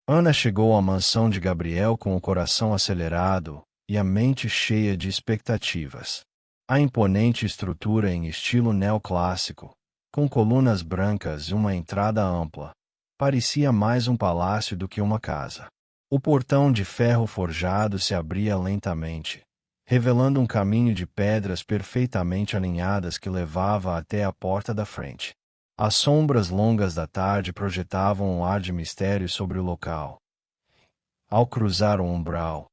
Ana chegou à mansão de Gabriel com o coração acelerado e a mente cheia de expectativas. A imponente estrutura em estilo neoclássico, com colunas brancas e uma entrada ampla, parecia mais um palácio do que uma casa. O portão de ferro forjado se abria lentamente, revelando um caminho de pedras perfeitamente alinhadas que levava até a porta da frente. As sombras longas da tarde projetavam um ar de mistério sobre o local. Ao cruzar o umbral,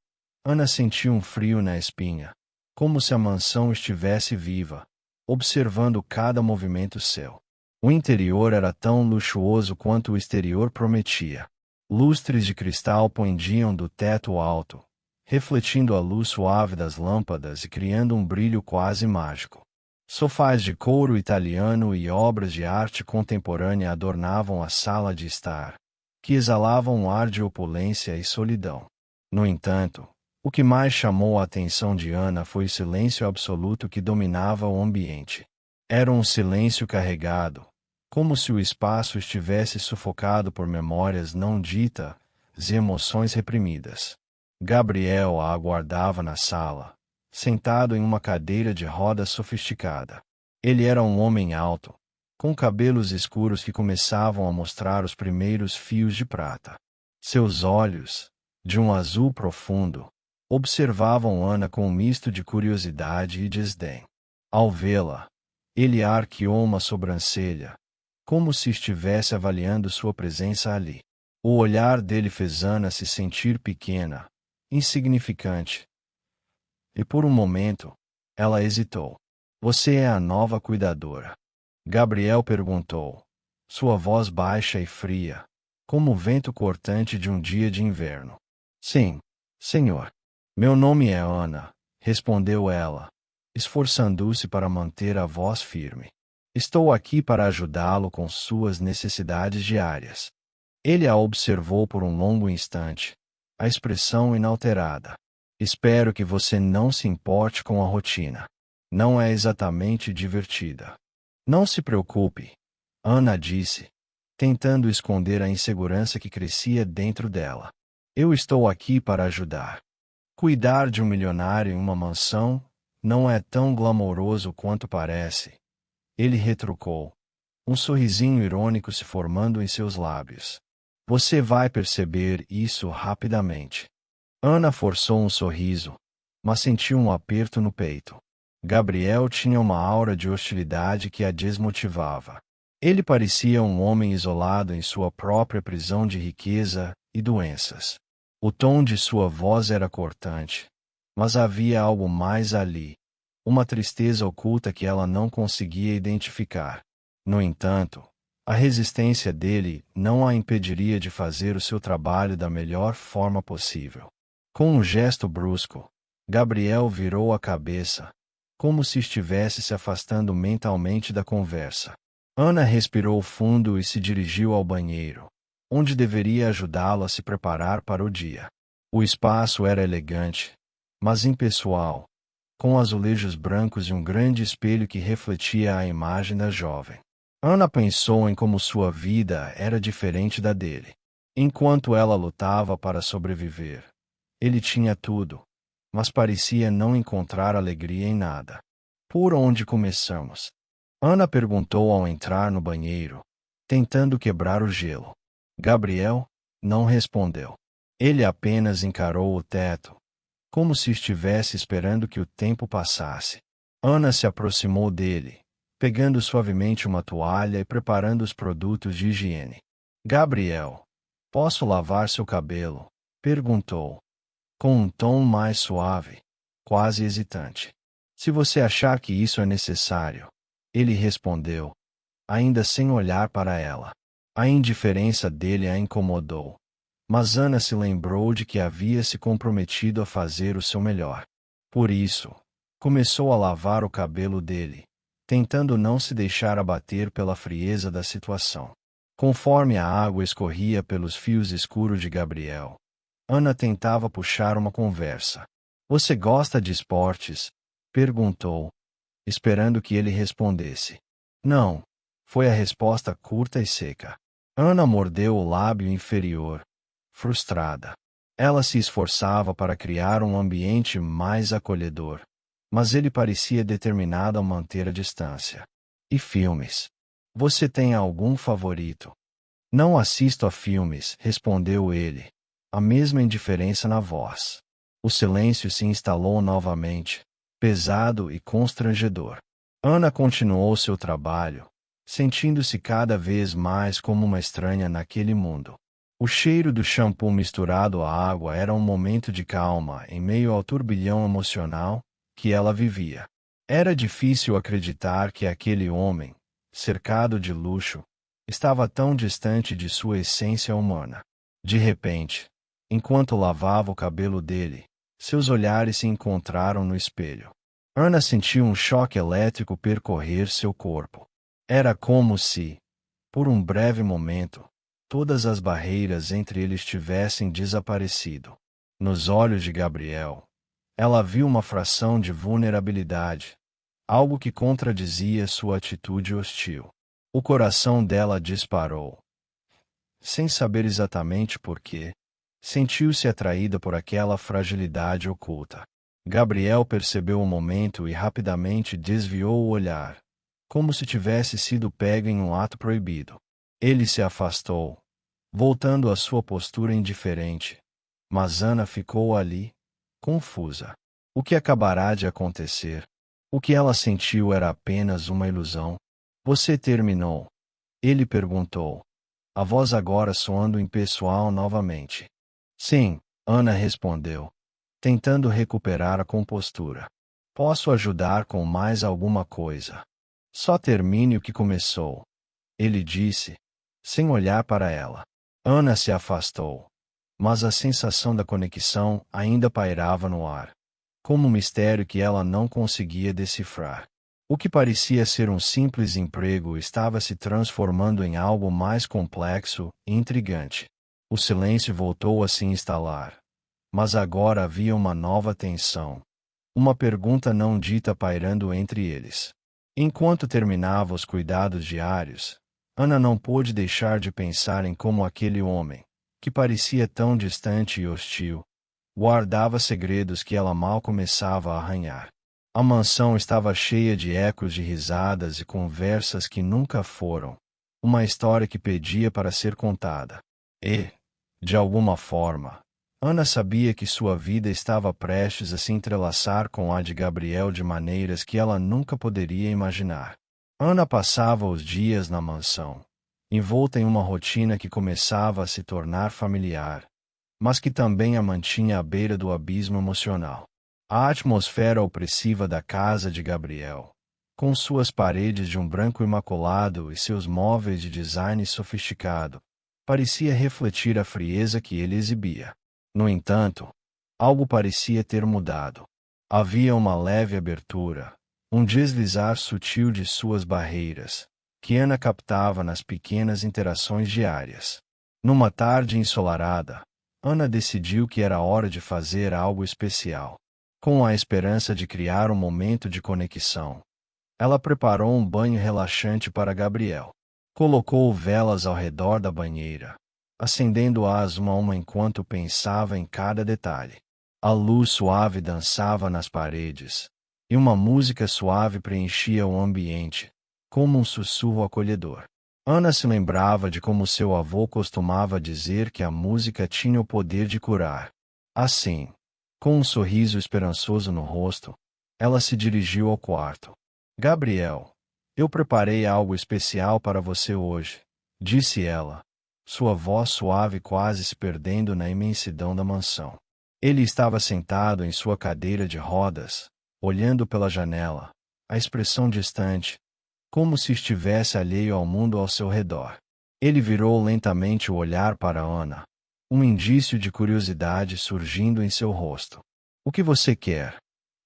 Ana sentiu um frio na espinha, como se a mansão estivesse viva, observando cada movimento seu. O interior era tão luxuoso quanto o exterior prometia. Lustres de cristal pendiam do teto alto, refletindo a luz suave das lâmpadas e criando um brilho quase mágico. Sofás de couro italiano e obras de arte contemporânea adornavam a sala de estar, que exalavam um ar de opulência e solidão. No entanto, o que mais chamou a atenção de Ana foi o silêncio absoluto que dominava o ambiente. Era um silêncio carregado, como se o espaço estivesse sufocado por memórias não ditas e emoções reprimidas. Gabriel a aguardava na sala, sentado em uma cadeira de rodas sofisticada. Ele era um homem alto, com cabelos escuros que começavam a mostrar os primeiros fios de prata. Seus olhos, de um azul profundo, observavam Ana com um misto de curiosidade e desdém. Ao vê-la, ele arqueou uma sobrancelha, como se estivesse avaliando sua presença ali. O olhar dele fez Ana se sentir pequena, insignificante. E por um momento, ela hesitou. Você é a nova cuidadora? Gabriel perguntou, sua voz baixa e fria, como o vento cortante de um dia de inverno. Sim, senhor. Meu nome é Ana, respondeu ela, esforçando-se para manter a voz firme. Estou aqui para ajudá-lo com suas necessidades diárias. Ele a observou por um longo instante, a expressão inalterada. Espero que você não se importe com a rotina. Não é exatamente divertida. Não se preocupe, Ana disse, tentando esconder a insegurança que crescia dentro dela. Eu estou aqui para ajudar. Cuidar de um milionário em uma mansão não é tão glamouroso quanto parece. Ele retrucou, um sorrisinho irônico se formando em seus lábios. Você vai perceber isso rapidamente. Ana forçou um sorriso, mas sentiu um aperto no peito. Gabriel tinha uma aura de hostilidade que a desmotivava. Ele parecia um homem isolado em sua própria prisão de riqueza e doenças. O tom de sua voz era cortante, mas havia algo mais ali, uma tristeza oculta que ela não conseguia identificar. No entanto, a resistência dele não a impediria de fazer o seu trabalho da melhor forma possível. Com um gesto brusco, Gabriel virou a cabeça, como se estivesse se afastando mentalmente da conversa. Ana respirou fundo e se dirigiu ao banheiro, onde deveria ajudá-lo a se preparar para o dia. O espaço era elegante, mas impessoal, com azulejos brancos e um grande espelho que refletia a imagem da jovem. Ana pensou em como sua vida era diferente da dele. Enquanto ela lutava para sobreviver, ele tinha tudo, mas parecia não encontrar alegria em nada. Por onde começamos? Ana perguntou ao entrar no banheiro, tentando quebrar o gelo. Gabriel não respondeu. Ele apenas encarou o teto, como se estivesse esperando que o tempo passasse. Ana se aproximou dele, pegando suavemente uma toalha e preparando os produtos de higiene. Gabriel, posso lavar seu cabelo? Perguntou, com um tom mais suave, quase hesitante. Se você achar que isso é necessário, ele respondeu, ainda sem olhar para ela. A indiferença dele a incomodou, mas Ana se lembrou de que havia se comprometido a fazer o seu melhor. Por isso, começou a lavar o cabelo dele, tentando não se deixar abater pela frieza da situação. Conforme a água escorria pelos fios escuros de Gabriel, Ana tentava puxar uma conversa. Você gosta de esportes? Perguntou, esperando que ele respondesse. Não, foi a resposta curta e seca. Ana mordeu o lábio inferior, frustrada. Ela se esforçava para criar um ambiente mais acolhedor, mas ele parecia determinado a manter a distância. E filmes? Você tem algum favorito? Não assisto a filmes, respondeu ele, a mesma indiferença na voz. O silêncio se instalou novamente, pesado e constrangedor. Ana continuou seu trabalho, sentindo-se cada vez mais como uma estranha naquele mundo. O cheiro do shampoo misturado à água era um momento de calma em meio ao turbilhão emocional que ela vivia. Era difícil acreditar que aquele homem, cercado de luxo, estava tão distante de sua essência humana. De repente, enquanto lavava o cabelo dele, seus olhares se encontraram no espelho. Ana sentiu um choque elétrico percorrer seu corpo. Era como se, por um breve momento, todas as barreiras entre eles tivessem desaparecido. Nos olhos de Gabriel, ela viu uma fração de vulnerabilidade, algo que contradizia sua atitude hostil. O coração dela disparou. Sem saber exatamente por quê, sentiu-se atraída por aquela fragilidade oculta. Gabriel percebeu o momento e rapidamente desviou o olhar, como se tivesse sido pego em um ato proibido. Ele se afastou, voltando à sua postura indiferente. Mas Ana ficou ali, confusa. O que acabará de acontecer? O que ela sentiu era apenas uma ilusão. Você terminou? Ele perguntou, a voz agora soando impessoal novamente. Sim, Ana respondeu, tentando recuperar a compostura. Posso ajudar com mais alguma coisa? Só termine o que começou. Ele disse, sem olhar para ela. Ana se afastou, mas a sensação da conexão ainda pairava no ar, como um mistério que ela não conseguia decifrar. O que parecia ser um simples emprego estava se transformando em algo mais complexo e intrigante. O silêncio voltou a se instalar, mas agora havia uma nova tensão, uma pergunta não dita pairando entre eles. Enquanto terminava os cuidados diários, Ana não pôde deixar de pensar em como aquele homem, que parecia tão distante e hostil, guardava segredos que ela mal começava a arranhar. A mansão estava cheia de ecos de risadas e conversas que nunca foram, uma história que pedia para ser contada. E, de alguma forma, Ana sabia que sua vida estava prestes a se entrelaçar com a de Gabriel de maneiras que ela nunca poderia imaginar. Ana passava os dias na mansão, envolta em uma rotina que começava a se tornar familiar, mas que também a mantinha à beira do abismo emocional. A atmosfera opressiva da casa de Gabriel, com suas paredes de um branco imaculado e seus móveis de design sofisticado, parecia refletir a frieza que ele exibia. No entanto, algo parecia ter mudado. Havia uma leve abertura, um deslizar sutil de suas barreiras, que Ana captava nas pequenas interações diárias. Numa tarde ensolarada, Ana decidiu que era hora de fazer algo especial. Com a esperança de criar um momento de conexão, ela preparou um banho relaxante para Gabriel. Colocou velas ao redor da banheira, acendendo-as uma a uma enquanto pensava em cada detalhe. A luz suave dançava nas paredes, e uma música suave preenchia o ambiente, como um sussurro acolhedor. Ana se lembrava de como seu avô costumava dizer que a música tinha o poder de curar. Assim, com um sorriso esperançoso no rosto, ela se dirigiu ao quarto. Gabriel, eu preparei algo especial para você hoje, disse ela, sua voz suave quase se perdendo na imensidão da mansão. Ele estava sentado em sua cadeira de rodas, olhando pela janela, a expressão distante, como se estivesse alheio ao mundo ao seu redor. Ele virou lentamente o olhar para Ana, um indício de curiosidade surgindo em seu rosto. O que você quer,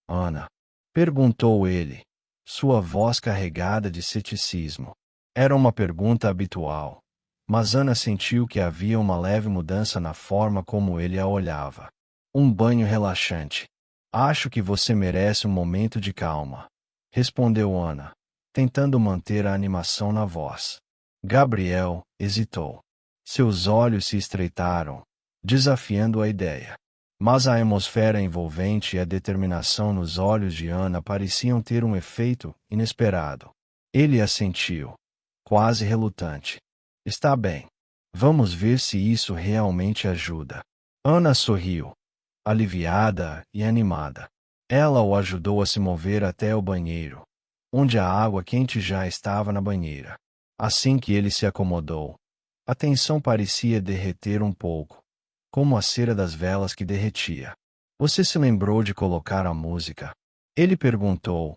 Ana? Perguntou ele, sua voz carregada de ceticismo. Era uma pergunta habitual, mas Ana sentiu que havia uma leve mudança na forma como ele a olhava. Um banho relaxante. Acho que você merece um momento de calma, respondeu Ana, tentando manter a animação na voz. Gabriel hesitou. Seus olhos se estreitaram, desafiando a ideia. Mas a atmosfera envolvente e a determinação nos olhos de Ana pareciam ter um efeito inesperado. Ele assentiu, quase relutante. Está bem. Vamos ver se isso realmente ajuda. Ana sorriu, aliviada e animada. Ela o ajudou a se mover até o banheiro, onde a água quente já estava na banheira. Assim que ele se acomodou, a tensão parecia derreter um pouco, como a cera das velas que derretia. Você se lembrou de colocar a música? Ele perguntou,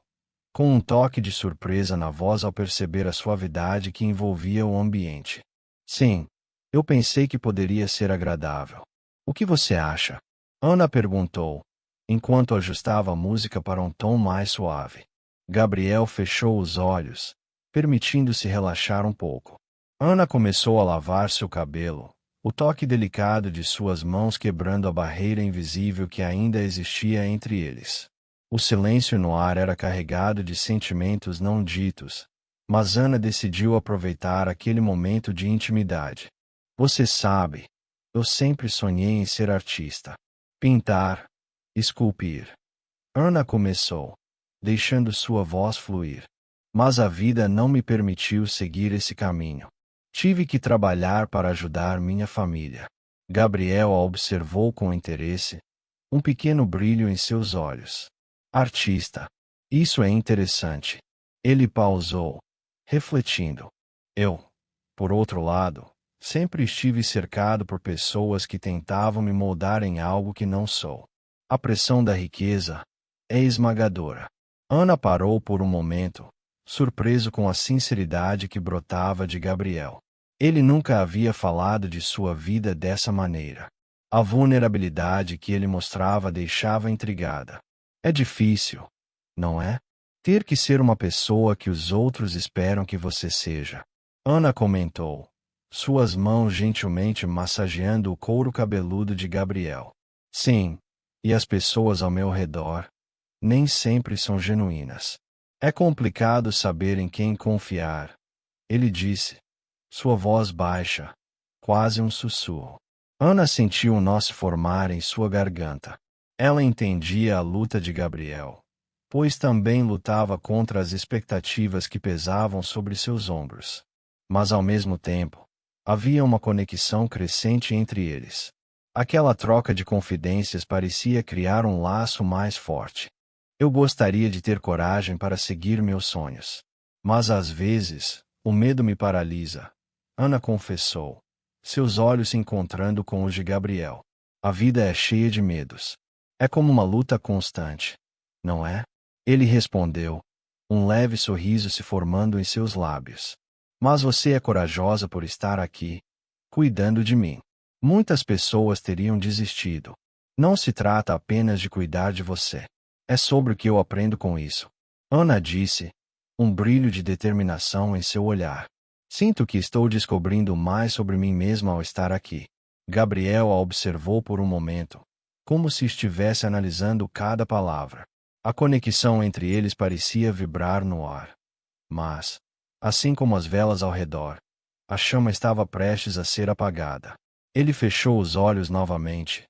com um toque de surpresa na voz ao perceber a suavidade que envolvia o ambiente. Sim, eu pensei que poderia ser agradável. O que você acha? Ana perguntou, enquanto ajustava a música para um tom mais suave. Gabriel fechou os olhos, permitindo-se relaxar um pouco. Ana começou a lavar seu cabelo, o toque delicado de suas mãos quebrando a barreira invisível que ainda existia entre eles. O silêncio no ar era carregado de sentimentos não ditos, mas Ana decidiu aproveitar aquele momento de intimidade. Você sabe, eu sempre sonhei em ser artista. Pintar, esculpir. Ana começou, deixando sua voz fluir. Mas a vida não me permitiu seguir esse caminho. Tive que trabalhar para ajudar minha família. Gabriel a observou com interesse, um pequeno brilho em seus olhos. Artista. Isso é interessante. Ele pausou, refletindo. Eu, por outro lado, sempre estive cercado por pessoas que tentavam me moldar em algo que não sou. A pressão da riqueza é esmagadora. Ana parou por um momento, surpreso com a sinceridade que brotava de Gabriel. Ele nunca havia falado de sua vida dessa maneira. A vulnerabilidade que ele mostrava deixava intrigada. É difícil, não é? Ter que ser uma pessoa que os outros esperam que você seja. Ana comentou, suas mãos gentilmente massageando o couro cabeludo de Gabriel. Sim, e as pessoas ao meu redor nem sempre são genuínas. É complicado saber em quem confiar, ele disse, sua voz baixa, quase um sussurro. Ana sentiu um nó se formar em sua garganta. Ela entendia a luta de Gabriel, pois também lutava contra as expectativas que pesavam sobre seus ombros. Mas ao mesmo tempo, havia uma conexão crescente entre eles. Aquela troca de confidências parecia criar um laço mais forte. Eu gostaria de ter coragem para seguir meus sonhos. Mas às vezes, o medo me paralisa. Ana confessou, seus olhos se encontrando com os de Gabriel. A vida é cheia de medos. É como uma luta constante, não é? Ele respondeu, um leve sorriso se formando em seus lábios. Mas você é corajosa por estar aqui, cuidando de mim. Muitas pessoas teriam desistido. Não se trata apenas de cuidar de você. É sobre o que eu aprendo com isso. Ana disse, um brilho de determinação em seu olhar. Sinto que estou descobrindo mais sobre mim mesma ao estar aqui. Gabriel a observou por um momento, como se estivesse analisando cada palavra. A conexão entre eles parecia vibrar no ar. Mas, assim como as velas ao redor, a chama estava prestes a ser apagada. Ele fechou os olhos novamente,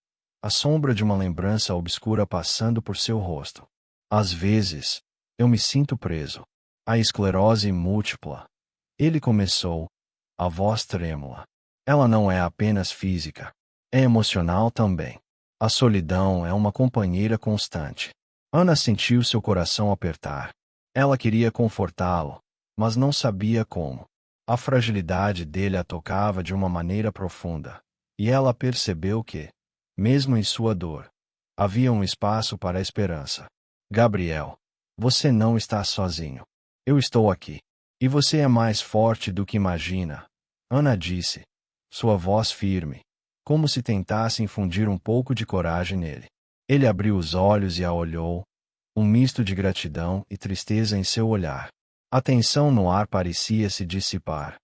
a sombra de uma lembrança obscura passando por seu rosto. Às vezes, eu me sinto preso. A esclerose múltipla. Ele começou, a voz trêmula. Ela não é apenas física, é emocional também. A solidão é uma companheira constante. Ana sentiu seu coração apertar. Ela queria confortá-lo, mas não sabia como. A fragilidade dele a tocava de uma maneira profunda, e ela percebeu que, mesmo em sua dor, havia um espaço para a esperança. Gabriel, você não está sozinho. Eu estou aqui. E você é mais forte do que imagina, Ana disse, sua voz firme, como se tentasse infundir um pouco de coragem nele. Ele abriu os olhos e a olhou, um misto de gratidão e tristeza em seu olhar. A tensão no ar parecia se dissipar,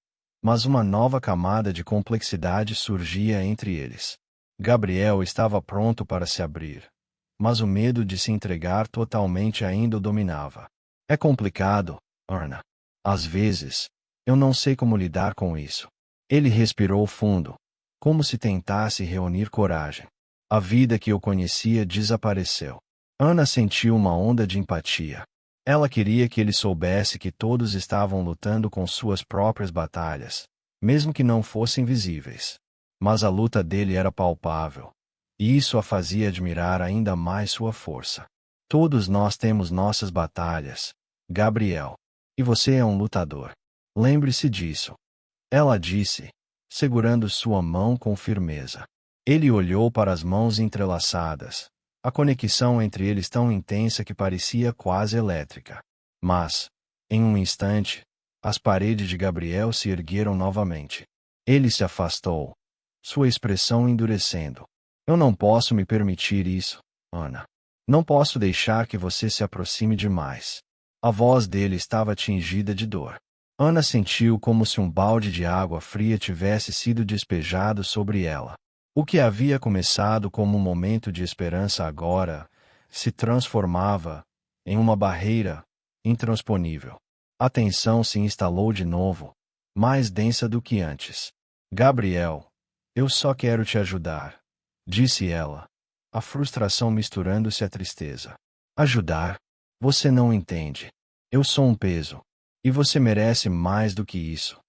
mas uma nova camada de complexidade surgia entre eles. Gabriel estava pronto para se abrir, mas o medo de se entregar totalmente ainda o dominava. É complicado, Ana. Às vezes, eu não sei como lidar com isso. Ele respirou fundo, como se tentasse reunir coragem. A vida que eu conhecia desapareceu. Ana sentiu uma onda de empatia. Ela queria que ele soubesse que todos estavam lutando com suas próprias batalhas, mesmo que não fossem visíveis. Mas a luta dele era palpável, e isso a fazia admirar ainda mais sua força. Todos nós temos nossas batalhas, Gabriel. E você é um lutador. Lembre-se disso. Ela disse, segurando sua mão com firmeza. Ele olhou para as mãos entrelaçadas. A conexão entre eles tão intensa que parecia quase elétrica. Mas, em um instante, as paredes de Gabriel se ergueram novamente. Ele se afastou, sua expressão endurecendo. Eu não posso me permitir isso, Ana. Não posso deixar que você se aproxime demais. A voz dele estava tingida de dor. Ana sentiu como se um balde de água fria tivesse sido despejado sobre ela. O que havia começado como um momento de esperança agora se transformava em uma barreira intransponível. A tensão se instalou de novo, mais densa do que antes. Gabriel, eu só quero te ajudar, disse ela, a frustração misturando-se à tristeza. Ajudar? Você não entende. Eu sou um peso. E você merece mais do que isso.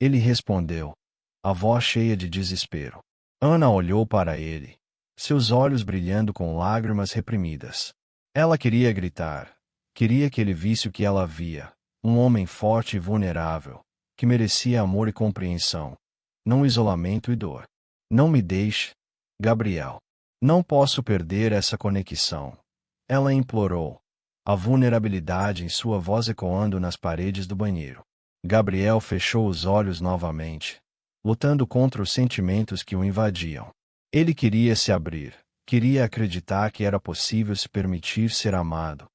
Ele respondeu, a voz cheia de desespero. Ana olhou para ele, seus olhos brilhando com lágrimas reprimidas. Ela queria gritar, queria que ele visse o que ela via, um homem forte e vulnerável, que merecia amor e compreensão, não isolamento e dor. Não me deixe, Gabriel. Não posso perder essa conexão. Ela implorou, a vulnerabilidade em sua voz ecoando nas paredes do banheiro. Gabriel fechou os olhos novamente, lutando contra os sentimentos que o invadiam. Ele queria se abrir, queria acreditar que era possível se permitir ser amado.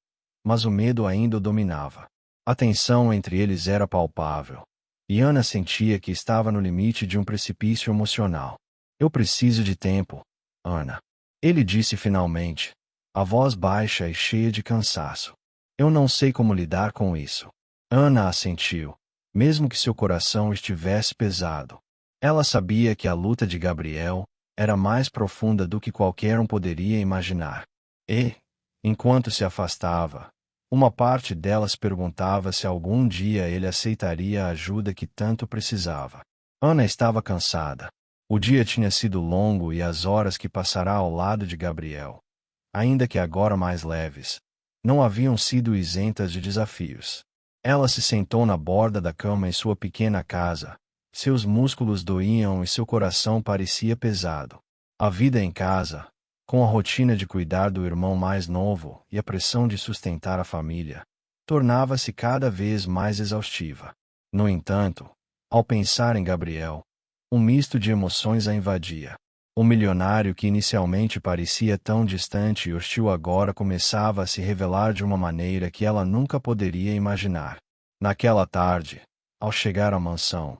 Mas o medo ainda o dominava. A tensão entre eles era palpável. E Ana sentia que estava no limite de um precipício emocional. Eu preciso de tempo, Ana. Ele disse finalmente, a voz baixa e cheia de cansaço. Eu não sei como lidar com isso. Ana assentiu, mesmo que seu coração estivesse pesado. Ela sabia que a luta de Gabriel era mais profunda do que qualquer um poderia imaginar. E, enquanto se afastava, uma parte dela se perguntava se algum dia ele aceitaria a ajuda que tanto precisava. Ana estava cansada. O dia tinha sido longo e as horas que passará ao lado de Gabriel, ainda que agora mais leves, não haviam sido isentas de desafios. Ela se sentou na borda da cama em sua pequena casa. Seus músculos doíam e seu coração parecia pesado. A vida em casa, com a rotina de cuidar do irmão mais novo e a pressão de sustentar a família, tornava-se cada vez mais exaustiva. No entanto, ao pensar em Gabriel, um misto de emoções a invadia. O milionário que inicialmente parecia tão distante e hostil agora começava a se revelar de uma maneira que ela nunca poderia imaginar. Naquela tarde, ao chegar à mansão,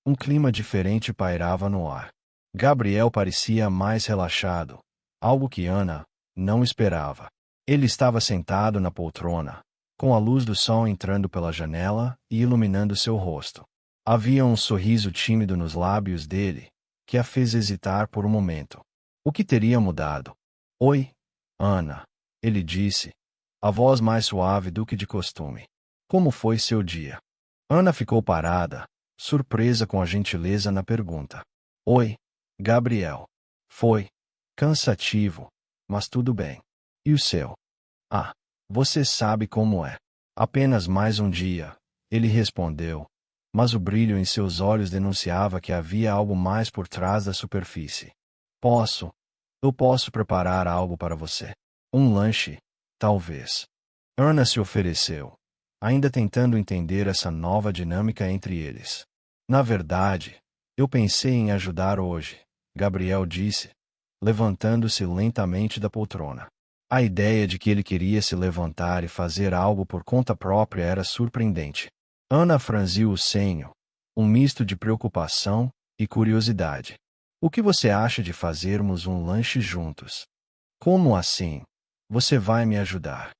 um clima diferente pairava no ar. Gabriel parecia mais relaxado, algo que Ana não esperava. Ele estava sentado na poltrona, com a luz do sol entrando pela janela e iluminando seu rosto. Havia um sorriso tímido nos lábios dele, que a fez hesitar por um momento. O que teria mudado? Oi, Ana, ele disse, a voz mais suave do que de costume. Como foi seu dia? Ana ficou parada, surpresa com a gentileza na pergunta. Oi, Gabriel. Foi cansativo, mas tudo bem. E o seu? Ah, você sabe como é. Apenas mais um dia, ele respondeu, mas o brilho em seus olhos denunciava que havia algo mais por trás da superfície. Eu posso preparar algo para você. Um lanche, talvez. Ana se ofereceu, ainda tentando entender essa nova dinâmica entre eles. Na verdade, eu pensei em ajudar hoje, Gabriel disse, levantando-se lentamente da poltrona. A ideia de que ele queria se levantar e fazer algo por conta própria era surpreendente. Ana franziu o senho, um misto de preocupação e curiosidade. O que você acha de fazermos um lanche juntos? Como assim? Você vai me ajudar?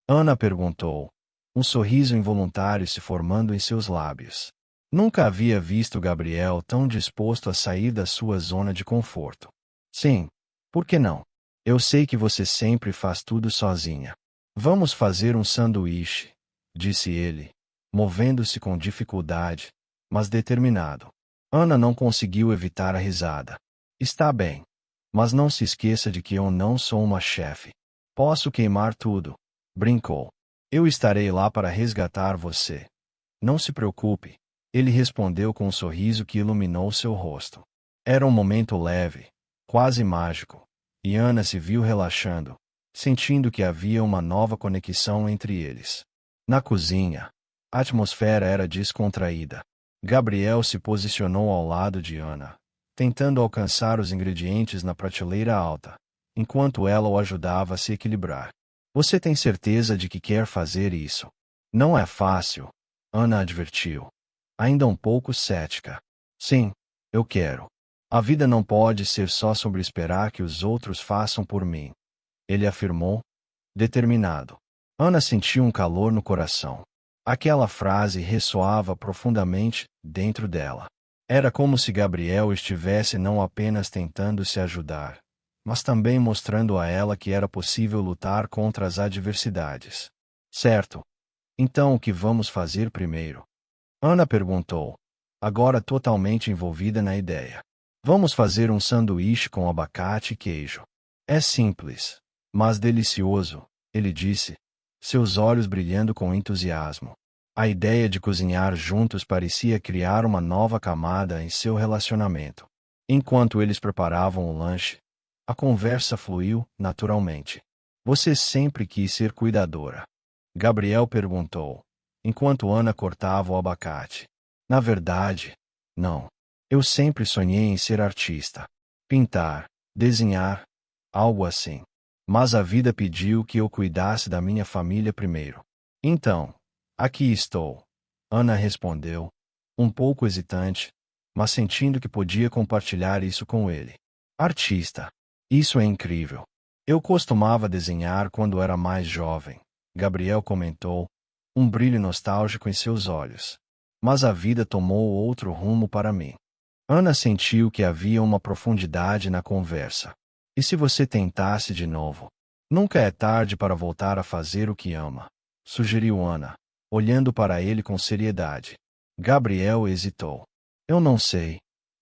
Ana perguntou, um sorriso involuntário se formando em seus lábios. Nunca havia visto Gabriel tão disposto a sair da sua zona de conforto. Sim, por que não? Eu sei que você sempre faz tudo sozinha. Vamos fazer um sanduíche, disse ele, movendo-se com dificuldade, mas determinado. Ana não conseguiu evitar a risada. Está bem. Mas não se esqueça de que eu não sou uma chefe. Posso queimar tudo, brincou. Eu estarei lá para resgatar você. Não se preocupe, ele respondeu com um sorriso que iluminou seu rosto. Era um momento leve, quase mágico, e Ana se viu relaxando, sentindo que havia uma nova conexão entre eles. Na cozinha, a atmosfera era descontraída. Gabriel se posicionou ao lado de Ana, tentando alcançar os ingredientes na prateleira alta, enquanto ela o ajudava a se equilibrar. Você tem certeza de que quer fazer isso? Não é fácil, Ana advertiu, ainda um pouco cética. Sim, eu quero. A vida não pode ser só sobre esperar que os outros façam por mim, ele afirmou, determinado. Ana sentiu um calor no coração. Aquela frase ressoava profundamente dentro dela. Era como se Gabriel estivesse não apenas tentando se ajudar, mas também mostrando a ela que era possível lutar contra as adversidades. Certo. Então o que vamos fazer primeiro? Ana perguntou, agora totalmente envolvida na ideia. Vamos fazer um sanduíche com abacate e queijo. É simples, mas delicioso, ele disse, seus olhos brilhando com entusiasmo. A ideia de cozinhar juntos parecia criar uma nova camada em seu relacionamento. Enquanto eles preparavam o lanche, a conversa fluiu naturalmente. Você sempre quis ser cuidadora? Gabriel perguntou, enquanto Ana cortava o abacate. Na verdade, não. Eu sempre sonhei em ser artista. Pintar, desenhar, algo assim. Mas a vida pediu que eu cuidasse da minha família primeiro. Então, aqui estou. Ana respondeu, um pouco hesitante, mas sentindo que podia compartilhar isso com ele. Artista. Isso é incrível. Eu costumava desenhar quando era mais jovem, Gabriel comentou, um brilho nostálgico em seus olhos. Mas a vida tomou outro rumo para mim. Ana sentiu que havia uma profundidade na conversa. E se você tentasse de novo? Nunca é tarde para voltar a fazer o que ama, sugeriu Ana, olhando para ele com seriedade. Gabriel hesitou. Eu não sei,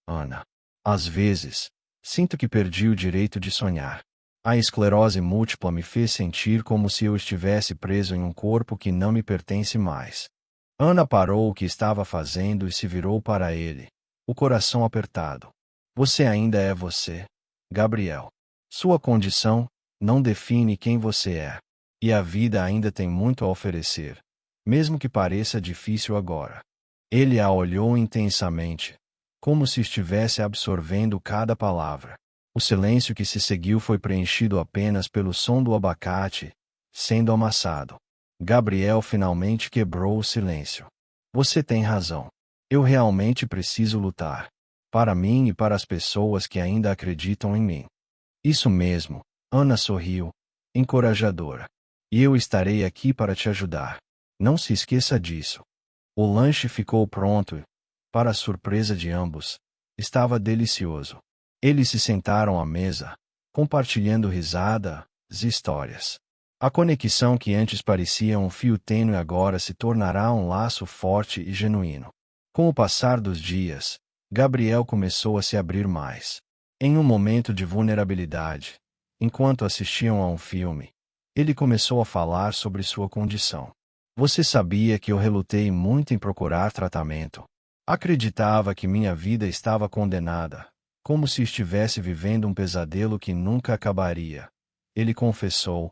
Ana. Às vezes, sinto que perdi o direito de sonhar. A esclerose múltipla me fez sentir como se eu estivesse preso em um corpo que não me pertence mais. Ana parou o que estava fazendo e se virou para ele, o coração apertado. Você ainda é você, Gabriel. Sua condição não define quem você é. E a vida ainda tem muito a oferecer, mesmo que pareça difícil agora. Ele a olhou intensamente, como se estivesse absorvendo cada palavra. O silêncio que se seguiu foi preenchido apenas pelo som do abacate sendo amassado. Gabriel finalmente quebrou o silêncio. Você tem razão. Eu realmente preciso lutar. Para mim e para as pessoas que ainda acreditam em mim. Isso mesmo, Ana sorriu, encorajadora. E eu estarei aqui para te ajudar. Não se esqueça disso. O lanche ficou pronto e, para a surpresa de ambos, estava delicioso. Eles se sentaram à mesa, compartilhando risadas e histórias. A conexão que antes parecia um fio tênue agora se tornará um laço forte e genuíno. Com o passar dos dias, Gabriel começou a se abrir mais. Em um momento de vulnerabilidade, enquanto assistiam a um filme, ele começou a falar sobre sua condição. Você sabia que eu relutei muito em procurar tratamento. Acreditava que minha vida estava condenada, como se estivesse vivendo um pesadelo que nunca acabaria. Ele confessou,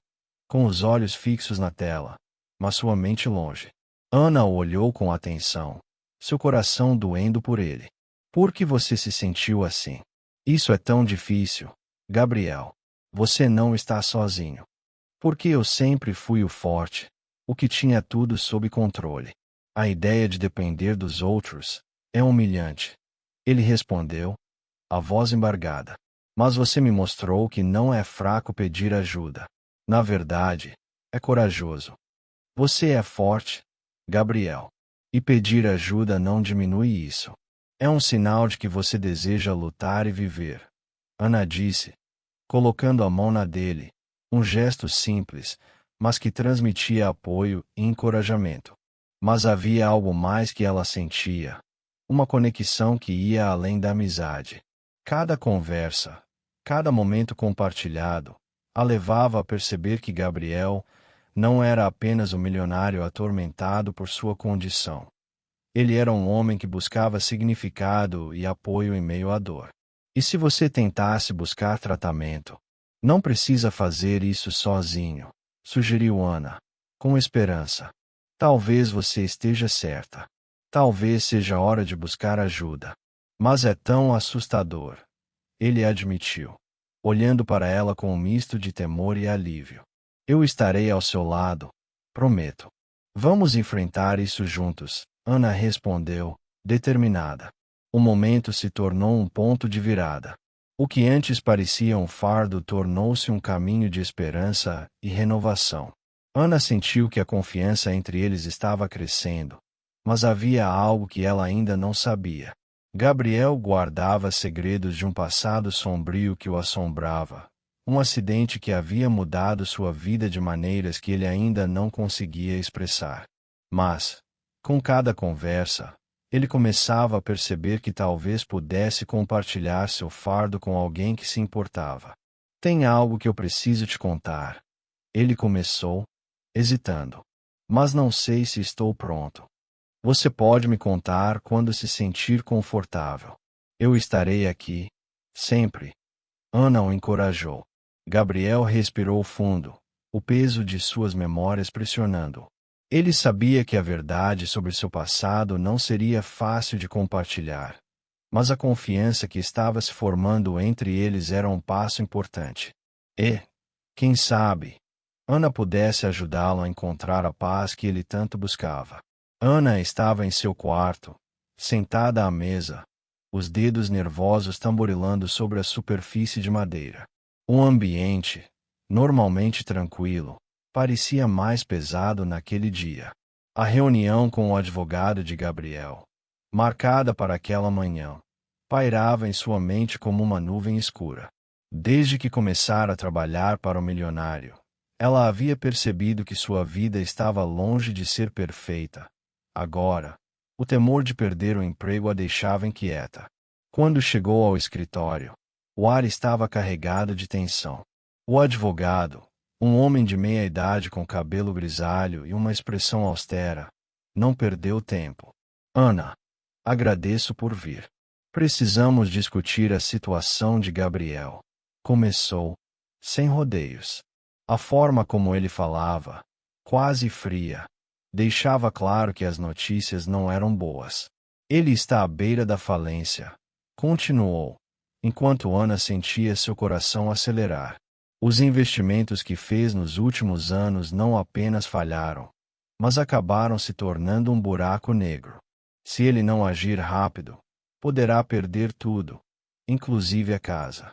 com os olhos fixos na tela, mas sua mente longe. Ana o olhou com atenção, seu coração doendo por ele. Por que você se sentiu assim? Isso é tão difícil, Gabriel. Você não está sozinho. Porque eu sempre fui o forte, o que tinha tudo sob controle. A ideia de depender dos outros é humilhante. Ele respondeu, a voz embargada. Mas você me mostrou que não é fraco pedir ajuda. Na verdade, é corajoso. Você é forte, Gabriel. E pedir ajuda não diminui isso. É um sinal de que você deseja lutar e viver. Ana disse, colocando a mão na dele, um gesto simples, mas que transmitia apoio e encorajamento. Mas havia algo mais que ela sentia, uma conexão que ia além da amizade. Cada conversa, cada momento compartilhado, a levava a perceber que Gabriel não era apenas um milionário atormentado por sua condição. Ele era um homem que buscava significado e apoio em meio à dor. E se você tentasse buscar tratamento, não precisa fazer isso sozinho, sugeriu Ana, com esperança. Talvez você esteja certa. Talvez seja hora de buscar ajuda. Mas é tão assustador, ele admitiu, olhando para ela com um misto de temor e alívio. Eu estarei ao seu lado, prometo. Vamos enfrentar isso juntos, Ana respondeu, determinada. O momento se tornou um ponto de virada. O que antes parecia um fardo tornou-se um caminho de esperança e renovação. Ana sentiu que a confiança entre eles estava crescendo, mas havia algo que ela ainda não sabia. Gabriel guardava segredos de um passado sombrio que o assombrava, um acidente que havia mudado sua vida de maneiras que ele ainda não conseguia expressar. Mas, com cada conversa, ele começava a perceber que talvez pudesse compartilhar seu fardo com alguém que se importava. Tem algo que eu preciso te contar. Ele começou, hesitando. Mas não sei se estou pronto. Você pode me contar quando se sentir confortável. Eu estarei aqui, sempre. Ana o encorajou. Gabriel respirou fundo, o peso de suas memórias pressionando-o. Ele sabia que a verdade sobre seu passado não seria fácil de compartilhar, mas a confiança que estava se formando entre eles era um passo importante. E, quem sabe, Ana pudesse ajudá-lo a encontrar a paz que ele tanto buscava. Ana estava em seu quarto, sentada à mesa, os dedos nervosos tamborilando sobre a superfície de madeira. O ambiente, normalmente tranquilo, parecia mais pesado naquele dia. A reunião com o advogado de Gabriel, marcada para aquela manhã, pairava em sua mente como uma nuvem escura. Desde que começara a trabalhar para o milionário, ela havia percebido que sua vida estava longe de ser perfeita. Agora, o temor de perder o emprego a deixava inquieta. Quando chegou ao escritório, o ar estava carregado de tensão. O advogado, um homem de meia idade com cabelo grisalho e uma expressão austera, não perdeu tempo. Ana, agradeço por vir. Precisamos discutir a situação de Gabriel. Começou, sem rodeios. A forma como ele falava, quase fria, deixava claro que as notícias não eram boas. Ele está à beira da falência, continuou, enquanto Ana sentia seu coração acelerar. Os investimentos que fez nos últimos anos não apenas falharam, mas acabaram se tornando um buraco negro. Se ele não agir rápido, poderá perder tudo, inclusive a casa.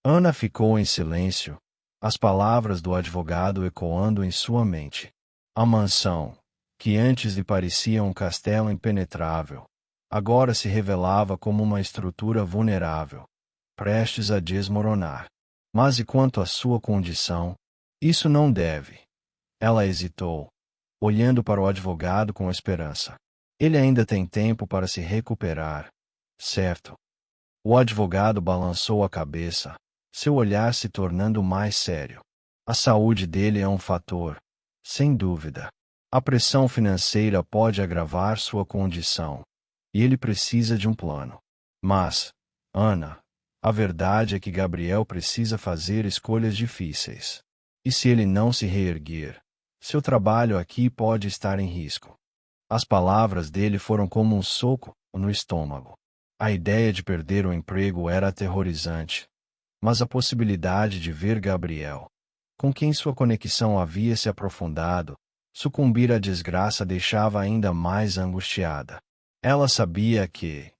Ana ficou em silêncio, as palavras do advogado ecoando em sua mente. A mansão, que antes lhe parecia um castelo impenetrável, agora se revelava como uma estrutura vulnerável, prestes a desmoronar. Mas e quanto à sua condição? Isso não deve. Ela hesitou, olhando para o advogado com esperança. Ele ainda tem tempo para se recuperar, certo? O advogado balançou a cabeça, seu olhar se tornando mais sério. A saúde dele é um fator, sem dúvida. A pressão financeira pode agravar sua condição, e ele precisa de um plano. Mas, Ana, a verdade é que Gabriel precisa fazer escolhas difíceis. E se ele não se reerguer, seu trabalho aqui pode estar em risco. As palavras dele foram como um soco no estômago. A ideia de perder o emprego era aterrorizante, mas a possibilidade de ver Gabriel, com quem sua conexão havia se aprofundado, sucumbir à desgraça deixava ainda mais angustiada. Ela sabia que,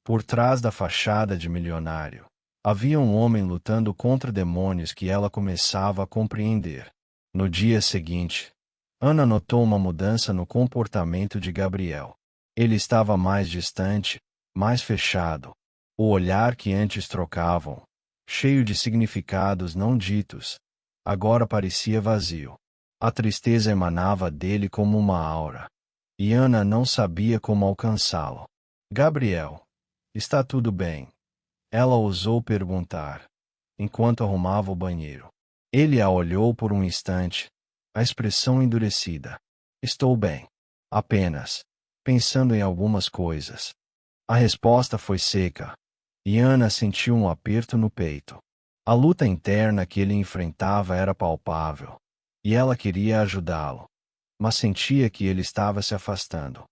por trás da fachada de milionário, havia um homem lutando contra demônios que ela começava a compreender. No dia seguinte, Ana notou uma mudança no comportamento de Gabriel. Ele estava mais distante, mais fechado. O olhar que antes trocavam, cheio de significados não ditos, agora parecia vazio. A tristeza emanava dele como uma aura. E Ana não sabia como alcançá-lo. Gabriel, está tudo bem? Ela ousou perguntar, enquanto arrumava o banheiro. Ele a olhou por um instante, a expressão endurecida. Estou bem. Apenas, pensando em algumas coisas. A resposta foi seca, e Ana sentiu um aperto no peito. A luta interna que ele enfrentava era palpável, e ela queria ajudá-lo, mas sentia que ele estava se afastando.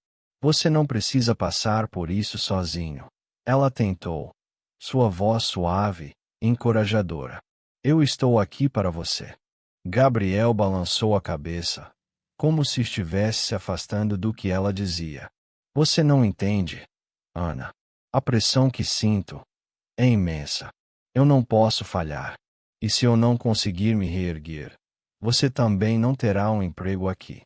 Você não precisa passar por isso sozinho. Ela tentou, sua voz suave, encorajadora. Eu estou aqui para você. Gabriel balançou a cabeça, como se estivesse se afastando do que ela dizia. Você não entende, Ana. A pressão que sinto é imensa. Eu não posso falhar. E se eu não conseguir me reerguer, você também não terá um emprego aqui.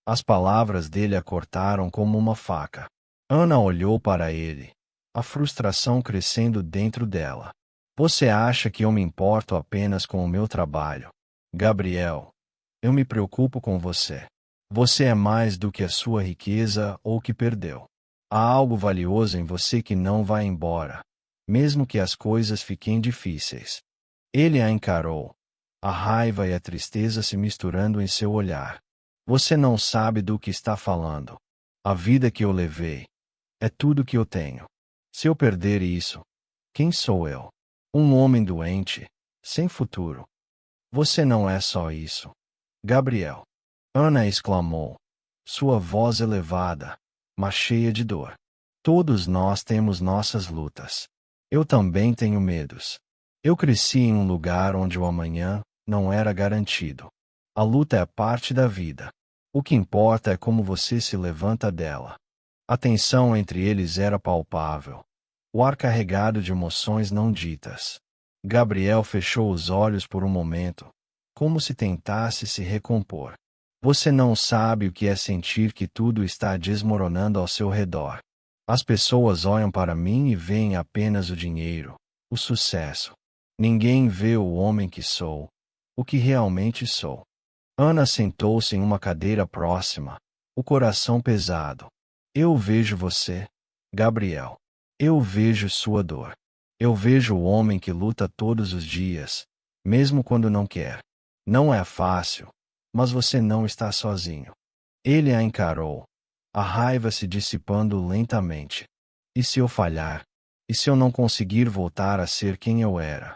As palavras dele a cortaram como uma faca. Ana olhou para ele, a frustração crescendo dentro dela. Você acha que eu me importo apenas com o meu trabalho? Gabriel, eu me preocupo com você. Você é mais do que a sua riqueza ou que perdeu. Há algo valioso em você que não vai embora, mesmo que as coisas fiquem difíceis. Ele a encarou, a raiva e a tristeza se misturando em seu olhar. Você não sabe do que está falando. A vida que eu levei é tudo que eu tenho. Se eu perder isso, quem sou eu? Um homem doente, sem futuro. Você não é só isso. Gabriel. Ana exclamou, sua voz elevada, mas cheia de dor. Todos nós temos nossas lutas. Eu também tenho medos. Eu cresci em um lugar onde o amanhã não era garantido. A luta é parte da vida. O que importa é como você se levanta dela. A tensão entre eles era palpável. O ar carregado de emoções não ditas. Gabriel fechou os olhos por um momento, como se tentasse se recompor. Você não sabe o que é sentir que tudo está desmoronando ao seu redor. As pessoas olham para mim e veem apenas o dinheiro, o sucesso. Ninguém vê o homem que sou, o que realmente sou. Ana sentou-se em uma cadeira próxima, o coração pesado. Eu vejo você, Gabriel. Eu vejo sua dor. Eu vejo o homem que luta todos os dias, mesmo quando não quer. Não é fácil, mas você não está sozinho. Ele a encarou, a raiva se dissipando lentamente. E se eu falhar? E se eu não conseguir voltar a ser quem eu era?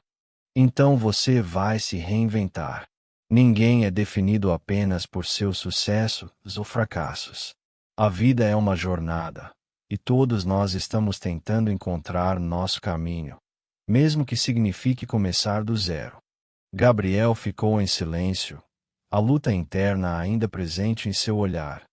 Então você vai se reinventar. Ninguém é definido apenas por seus sucessos ou fracassos. A vida é uma jornada, e todos nós estamos tentando encontrar nosso caminho, mesmo que signifique começar do zero. Gabriel ficou em silêncio, a luta interna ainda presente em seu olhar,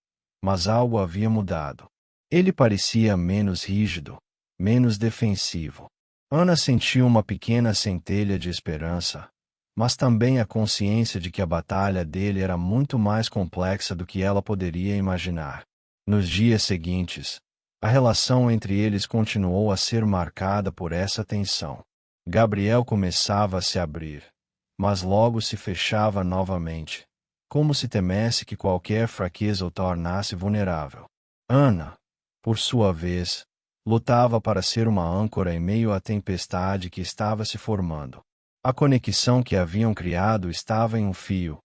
mas algo havia mudado. Ele parecia menos rígido, menos defensivo. Ana sentiu uma pequena centelha de esperança, mas também a consciência de que a batalha dele era muito mais complexa do que ela poderia imaginar. Nos dias seguintes, a relação entre eles continuou a ser marcada por essa tensão. Gabriel começava a se abrir, mas logo se fechava novamente, como se temesse que qualquer fraqueza o tornasse vulnerável. Ana, por sua vez, lutava para ser uma âncora em meio à tempestade que estava se formando. A conexão que haviam criado estava em um fio,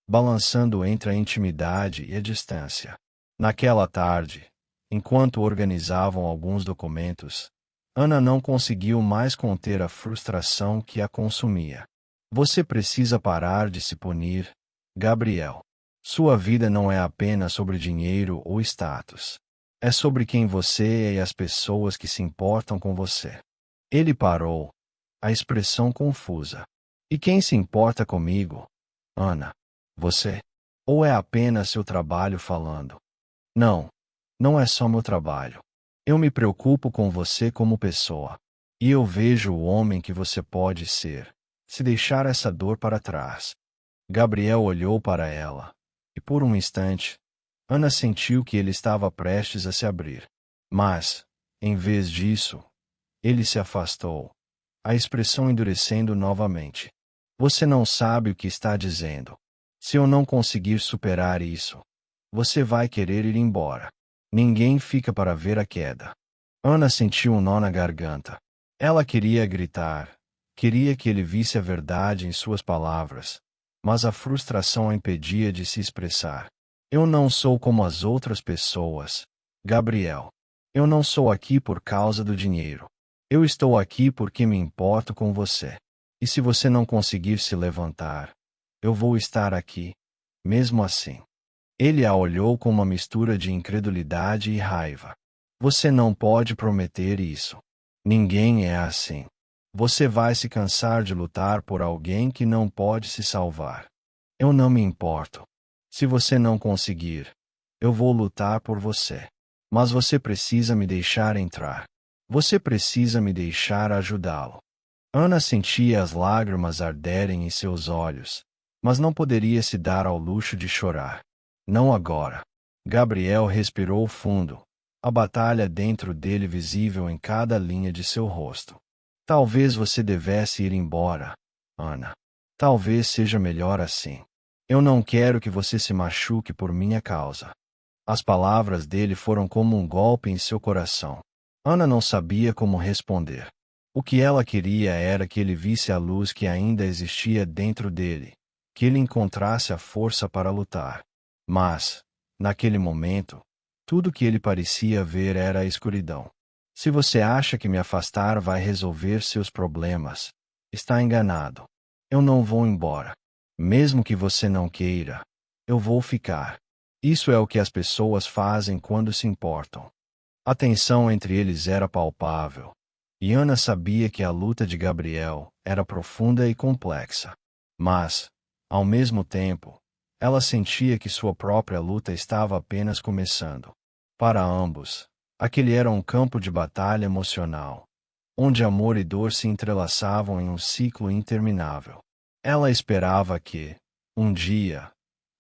balançando entre a intimidade e a distância. Naquela tarde, enquanto organizavam alguns documentos, Ana não conseguiu mais conter a frustração que a consumia. Você precisa parar de se punir, Gabriel. Sua vida não é apenas sobre dinheiro ou status. É sobre quem você é e as pessoas que se importam com você. Ele parou, a expressão confusa. E quem se importa comigo, Ana? Você? Ou é apenas seu trabalho falando? Não, não é só meu trabalho. Eu me preocupo com você como pessoa. E eu vejo o homem que você pode ser, se deixar essa dor para trás. Gabriel olhou para ela, e por um instante, Ana sentiu que ele estava prestes a se abrir. Mas, em vez disso, ele se afastou, a expressão endurecendo novamente. Você não sabe o que está dizendo. Se eu não conseguir superar isso, você vai querer ir embora. Ninguém fica para ver a queda. Ana sentiu um nó na garganta. Ela queria gritar. Queria que ele visse a verdade em suas palavras. Mas a frustração a impedia de se expressar. Eu não sou como as outras pessoas, Gabriel. Eu não sou aqui por causa do dinheiro. Eu estou aqui porque me importo com você. E se você não conseguir se levantar, eu vou estar aqui, mesmo assim. Ele a olhou com uma mistura de incredulidade e raiva. Você não pode prometer isso. Ninguém é assim. Você vai se cansar de lutar por alguém que não pode se salvar. Eu não me importo. Se você não conseguir, eu vou lutar por você. Mas você precisa me deixar entrar. Você precisa me deixar ajudá-lo. Ana sentia as lágrimas arderem em seus olhos, mas não poderia se dar ao luxo de chorar. Não agora. Gabriel respirou fundo, a batalha dentro dele visível em cada linha de seu rosto. Talvez você devesse ir embora, Ana. Talvez seja melhor assim. Eu não quero que você se machuque por minha causa. As palavras dele foram como um golpe em seu coração. Ana não sabia como responder. O que ela queria era que ele visse a luz que ainda existia dentro dele, que ele encontrasse a força para lutar. Mas, naquele momento, tudo que ele parecia ver era a escuridão. Se você acha que me afastar vai resolver seus problemas, está enganado. Eu não vou embora. Mesmo que você não queira, eu vou ficar. Isso é o que as pessoas fazem quando se importam. A tensão entre eles era palpável, e Ana sabia que a luta de Gabriel era profunda e complexa. Mas, ao mesmo tempo, ela sentia que sua própria luta estava apenas começando. Para ambos, aquele era um campo de batalha emocional, onde amor e dor se entrelaçavam em um ciclo interminável. Ela esperava que, um dia,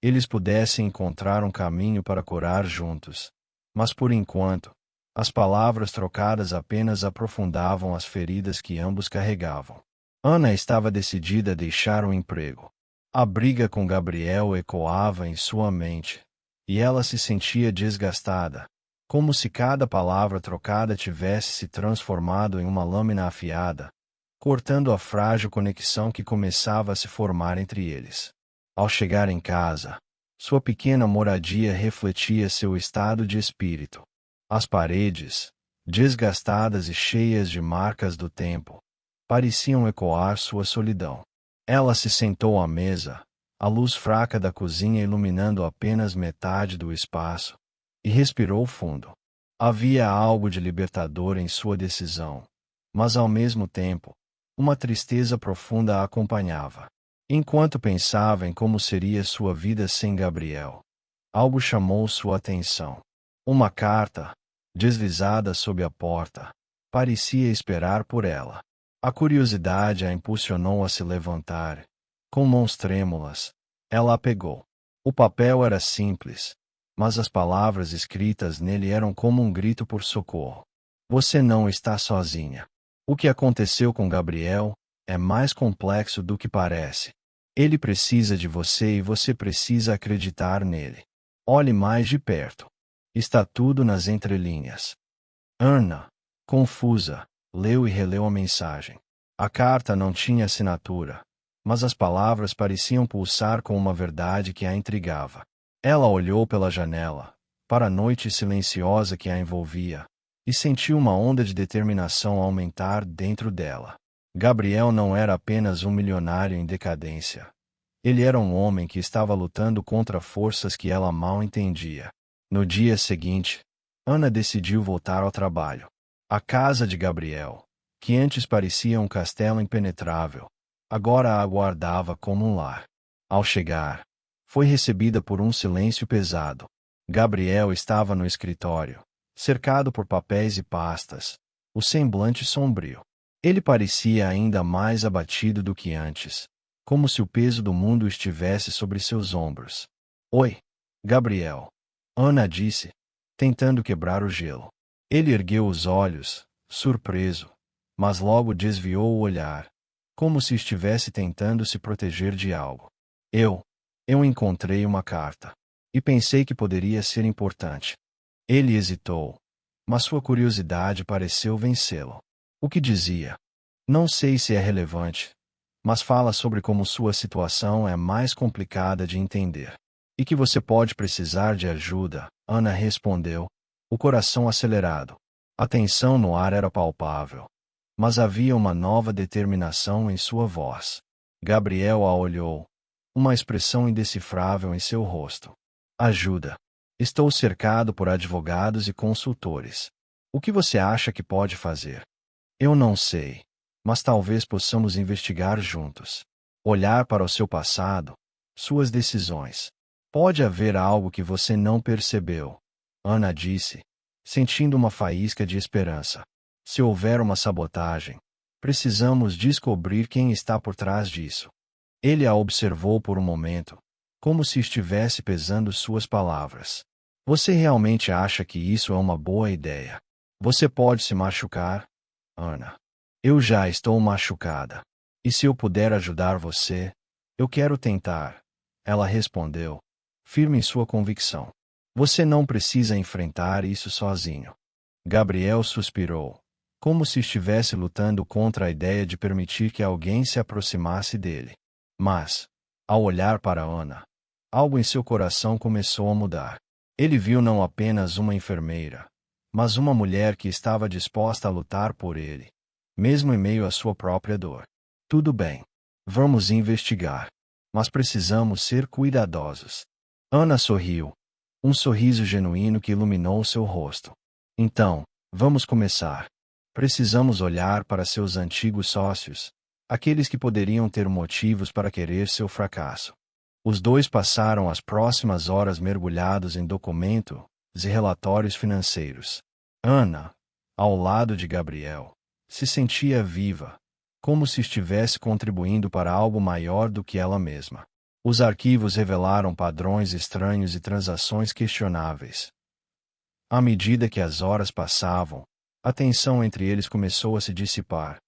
eles pudessem encontrar um caminho para curar juntos. Mas por enquanto, as palavras trocadas apenas aprofundavam as feridas que ambos carregavam. Ana estava decidida a deixar o emprego. A briga com Gabriel ecoava em sua mente, e ela se sentia desgastada, como se cada palavra trocada tivesse se transformado em uma lâmina afiada, cortando a frágil conexão que começava a se formar entre eles. Ao chegar em casa, sua pequena moradia refletia seu estado de espírito. As paredes, desgastadas e cheias de marcas do tempo, pareciam ecoar sua solidão. Ela se sentou à mesa, a luz fraca da cozinha iluminando apenas metade do espaço, e respirou fundo. Havia algo de libertador em sua decisão, mas ao mesmo tempo, uma tristeza profunda a acompanhava. Enquanto pensava em como seria sua vida sem Gabriel, algo chamou sua atenção. Uma carta, deslizada sob a porta, parecia esperar por ela. A curiosidade a impulsionou a se levantar. Com mãos trêmulas, ela a pegou. O papel era simples, mas as palavras escritas nele eram como um grito por socorro. Você não está sozinha. O que aconteceu com Gabriel é mais complexo do que parece. Ele precisa de você e você precisa acreditar nele. Olhe mais de perto. Está tudo nas entrelinhas. Ana, confusa, leu e releu a mensagem. A carta não tinha assinatura, mas as palavras pareciam pulsar com uma verdade que a intrigava. Ela olhou pela janela, para a noite silenciosa que a envolvia, e sentiu uma onda de determinação aumentar dentro dela. Gabriel não era apenas um milionário em decadência. Ele era um homem que estava lutando contra forças que ela mal entendia. No dia seguinte, Ana decidiu voltar ao trabalho. A casa de Gabriel, que antes parecia um castelo impenetrável, agora a aguardava como um lar. Ao chegar, foi recebida por um silêncio pesado. Gabriel estava no escritório, cercado por papéis e pastas, o semblante sombrio. Ele parecia ainda mais abatido do que antes, como se o peso do mundo estivesse sobre seus ombros. Oi, Gabriel. Ana disse, tentando quebrar o gelo. Ele ergueu os olhos, surpreso, mas logo desviou o olhar, como se estivesse tentando se proteger de algo. Eu encontrei uma carta. E pensei que poderia ser importante. Ele hesitou, mas sua curiosidade pareceu vencê-lo. O que dizia? Não sei se é relevante, mas fala sobre como sua situação é mais complicada de entender. E que você pode precisar de ajuda, Ana respondeu, o coração acelerado. A tensão no ar era palpável, mas havia uma nova determinação em sua voz. Gabriel a olhou, uma expressão indecifrável em seu rosto. Ajuda. Estou cercado por advogados e consultores. O que você acha que pode fazer? Eu não sei, mas talvez possamos investigar juntos. Olhar para o seu passado, suas decisões. Pode haver algo que você não percebeu, Ana disse, sentindo uma faísca de esperança. Se houver uma sabotagem, precisamos descobrir quem está por trás disso. Ele a observou por um momento, como se estivesse pesando suas palavras. Você realmente acha que isso é uma boa ideia? Você pode se machucar, Ana. Eu já estou machucada. E se eu puder ajudar você, eu quero tentar. Ela respondeu, firme em sua convicção. Você não precisa enfrentar isso sozinho. Gabriel suspirou, como se estivesse lutando contra a ideia de permitir que alguém se aproximasse dele. Mas, ao olhar para Ana, algo em seu coração começou a mudar. Ele viu não apenas uma enfermeira, mas uma mulher que estava disposta a lutar por ele, mesmo em meio à sua própria dor. Tudo bem. Vamos investigar. Mas precisamos ser cuidadosos. Ana sorriu. Um sorriso genuíno que iluminou seu rosto. Então, vamos começar. Precisamos olhar para seus antigos sócios, aqueles que poderiam ter motivos para querer seu fracasso. Os dois passaram as próximas horas mergulhados em documentos e relatórios financeiros. Ana, ao lado de Gabriel, se sentia viva, como se estivesse contribuindo para algo maior do que ela mesma. Os arquivos revelaram padrões estranhos e transações questionáveis. À medida que as horas passavam, a tensão entre eles começou a se dissipar,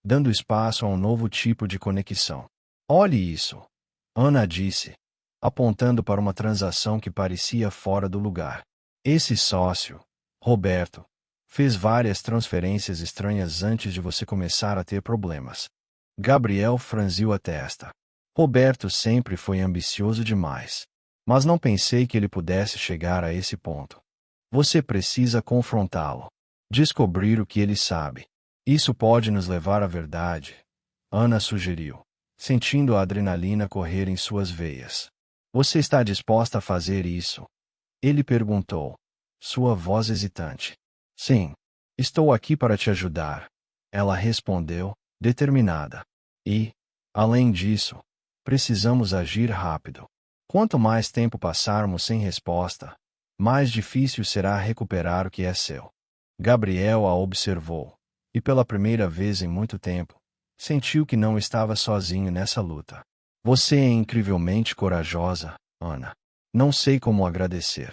dando espaço a um novo tipo de conexão. Olhe isso, Ana disse, apontando para uma transação que parecia fora do lugar. Esse sócio, Roberto, fez várias transferências estranhas antes de você começar a ter problemas. Gabriel franziu a testa. Roberto sempre foi ambicioso demais. Mas não pensei que ele pudesse chegar a esse ponto. Você precisa confrontá-lo. Descobrir o que ele sabe. Isso pode nos levar à verdade, Ana sugeriu, sentindo a adrenalina correr em suas veias. Você está disposta a fazer isso? Ele perguntou, sua voz hesitante. Sim. Estou aqui para te ajudar. Ela respondeu, determinada. E, além disso, precisamos agir rápido. Quanto mais tempo passarmos sem resposta, mais difícil será recuperar o que é seu. Gabriel a observou, e pela primeira vez em muito tempo, sentiu que não estava sozinho nessa luta. Você é incrivelmente corajosa, Ana. Não sei como agradecer.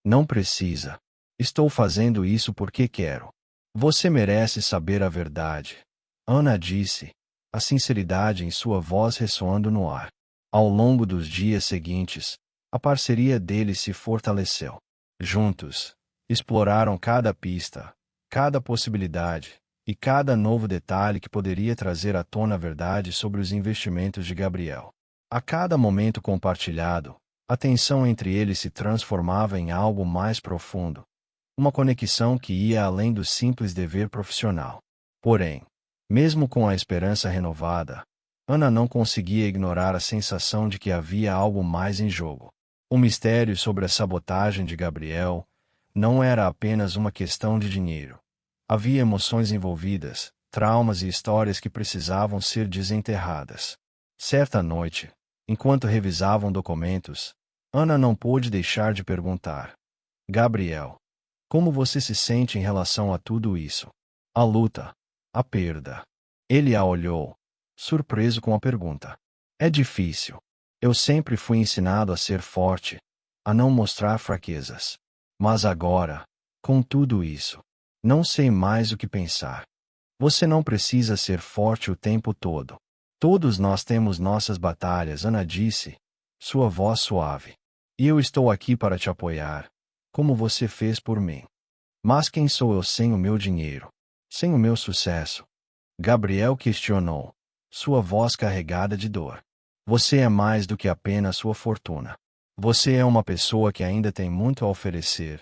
Não precisa. Estou fazendo isso porque quero. Você merece saber a verdade, Ana disse, a sinceridade em sua voz ressoando no ar. Ao longo dos dias seguintes, a parceria deles se fortaleceu. Juntos, exploraram cada pista, cada possibilidade e cada novo detalhe que poderia trazer à tona a verdade sobre os investimentos de Gabriel. A cada momento compartilhado, a tensão entre eles se transformava em algo mais profundo, uma conexão que ia além do simples dever profissional. Porém, mesmo com a esperança renovada, Ana não conseguia ignorar a sensação de que havia algo mais em jogo. O mistério sobre a sabotagem de Gabriel não era apenas uma questão de dinheiro. Havia emoções envolvidas, traumas e histórias que precisavam ser desenterradas. Certa noite, enquanto revisavam documentos, Ana não pôde deixar de perguntar: Gabriel, como você se sente em relação a tudo isso? A luta, a perda. Ele a olhou, surpreso com a pergunta. É difícil. Eu sempre fui ensinado a ser forte, a não mostrar fraquezas. Mas agora, com tudo isso, Não sei mais o que pensar. Você não precisa ser forte o tempo todo. Todos nós temos nossas batalhas, Ana disse, sua voz suave. E eu estou aqui para te apoiar, como você fez por mim. Mas quem sou eu sem o meu dinheiro? Sem o meu sucesso? Gabriel questionou, sua voz carregada de dor. Você é mais do que apenas sua fortuna. Você é uma pessoa que ainda tem muito a oferecer,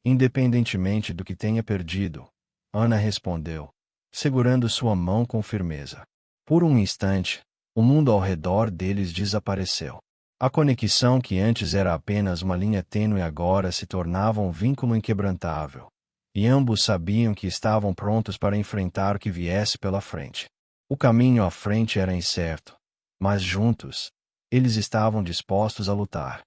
independentemente do que tenha perdido. Ana respondeu, segurando sua mão com firmeza. Por um instante, o mundo ao redor deles desapareceu. A conexão que antes era apenas uma linha tênue agora se tornava um vínculo inquebrantável. E ambos sabiam que estavam prontos para enfrentar o que viesse pela frente. O caminho à frente era incerto, mas juntos, eles estavam dispostos a lutar.